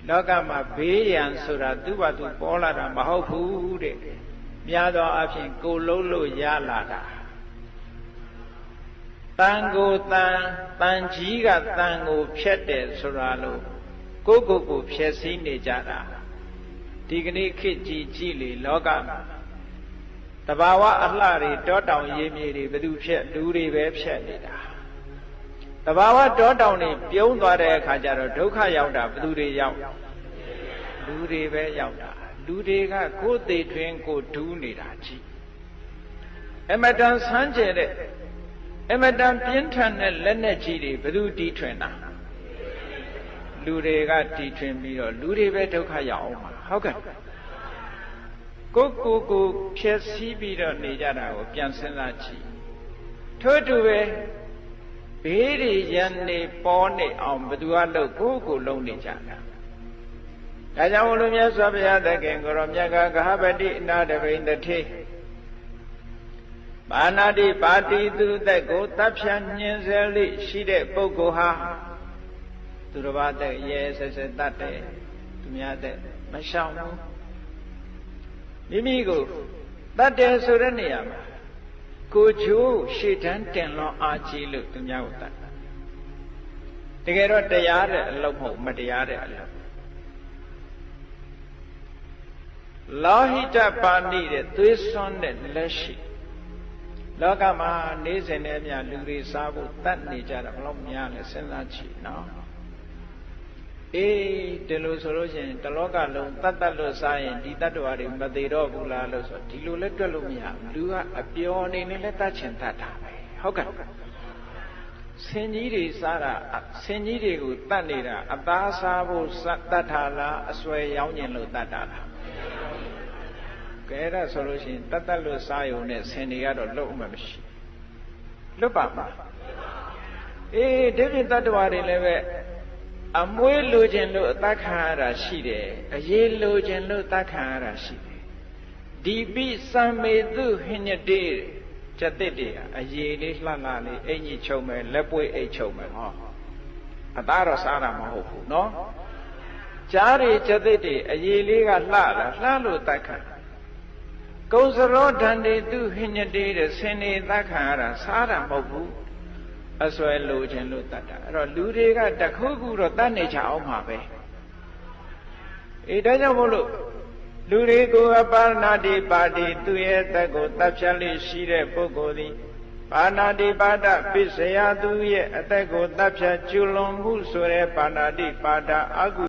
လောကမှာဘေးရန်ဆိုတာသူ့ဘာသူပေါ်လာတာမဟုတ်ဘူးတဲ့များသောအားဖြင့်ကိုယ်လုံးလို့ရလာတာတန်ကိုတန်ကြီးကတန်ကိုဖြတ်တယ်ဆိုတာလို့ကိုဖြည့်ဆည်းနေကြတာဒီကနေ့ခေတ်ကြီးကြည့်လေလောကမှာတဘာဝအလှတွေတောတောင်ရေမြေတွေဘယ်သူဖြတ်လူတွေပဲဖြတ်နေတာတဘာဝတောတောင်တွေပြုံးသွားတဲ့အခါကျတော့ဒုက္ခရောက်တာဘယ်သူတွေရောက်လူတွေပဲရောက်တာလူတွေကကိုယ်သေးထွင်းကိုဒူးနေတာကြီးအမတန်ဆန်းကျဲတဲ့အမတန်ပြင်းထန်တဲ့လက်နဲ့ကြီးတွေဘယ်သူတီးထွင်တာလူတွေကတီးထွင်ပြီးတော့လူတွေပဲဒုက္ခရောက်အောင်မှာဟုတ်ကဲ့ကိုဖြည့်ဆည်းပြီးတော့နေကြတာကိုပြန်စဉ်းစားကြည့်ထို့တူပဲဘေးတွေရန်နေပေါ်နေအောင်ဘယ်သူကလို့ကိုလုံးနေကြတာဒါကြောင့်ဘုလိုမြတ်စွာဘုရားသခင်ကိုရောမြတ်ကဂဟပတိအနာတပိန်တထေပါဏာတိပါတိသူသက်ကိုတပ်ဖြတ်ညှင်းဆဲလိရှိတဲ့ပုဂ္ဂိုလ်ဟာသူတစ်ပါးသက်ရဲဆက်ဆက်တတ်တယ်သူများသက်မရှောင်ဘူးမိမိကိုတတ်တယ်ဆိုတဲ့နေရာမှာကိုချိုးရှေ့တန်းတင်လွန်အားကြီးလို့သူများကိုတတ်တာတကယ်တော့တရားတဲ့အလုပ်မဟုတ်မတရားတဲ့အလုပ်လောဟိတပါဏိတဲ့သွေးစွန်းတဲ့လက်ရှိလောကမှာနေစဉ်နဲ့အမျှလူတွေစားဖို့တတ်နေကြတာဘယ်လောက်များလဲစဉ်းစားကြည့်နော်အေးဒီလိုဆိုလို့ရှိရင်တလောကလုံးတတ်လို့စားရင်ဒီတတ္တဝါတွေမသေးတော့ဘူးလားလို့ဆိုဒီလိုလဲတွက်လို့မရဘူးလူကအပျော်အနေနဲ့လဲတတ်ချင်တတ်တာပဲဟုတ်ကဲ့ဆင်ကြီးတွေစားတာဆင်ကြီးတွေကိုတတ်နေတာအသားစားဖို့တတ်တာလားအစွဲရောင်းကျင်လို့တတ်တာလားကဲဒါဆိုလို့ရှိရင်တတ်လို့စားရုံနဲ့ဆင်တွေကတော့လွတ်မှမရှိလွတ်ပါမှာအေးဒီပြင်တတ္တဝါတွေလည်းပဲအမွေးလိုခြင်းလို့အသက်ခံရတာရှိတယ်အရေးလိုခြင်းလို့အသက်ခံရတာရှိတယ်ဒီပိစံမေသူဟိညတေကျက်တစ်တွေအရေးလေးလှလှလေးအင်ကြီးချုံမယ်လက်ပွေးအိတ်ချုံမယ်ဟောအသားတော့စားတာမဟုတ်ဘူးနော်ကြားတွေကျက်တစ်တွေအရေးလေးကလှလို့သက်ခံကုံစရောဓာန်တွေသူဟိညတေတဲ့ဆင်းနေသက်ခံရတာစားတာမဟုတ်ဘူးအစွဲလိုခြင်းလို့တတ်တာအဲ့တော့လူတွေကတခုခုတော့တတ်နေကြအောင်မှာပဲအေးဒါကြောင့်မို့လို့လူတွေကိုအပါဏာတိပါတိသူရဲ့တက်ကိုတပ်ဖြတ်လေးရှိတဲ့ပုဂ္ဂိုလ်သည်ပါဏာတိပါဒပိစယသူရဲ့အသက်ကိုတပ်ဖြတ်ကျွလွန်မှုဆိုတဲ့ပါဏာတိပါဒအကု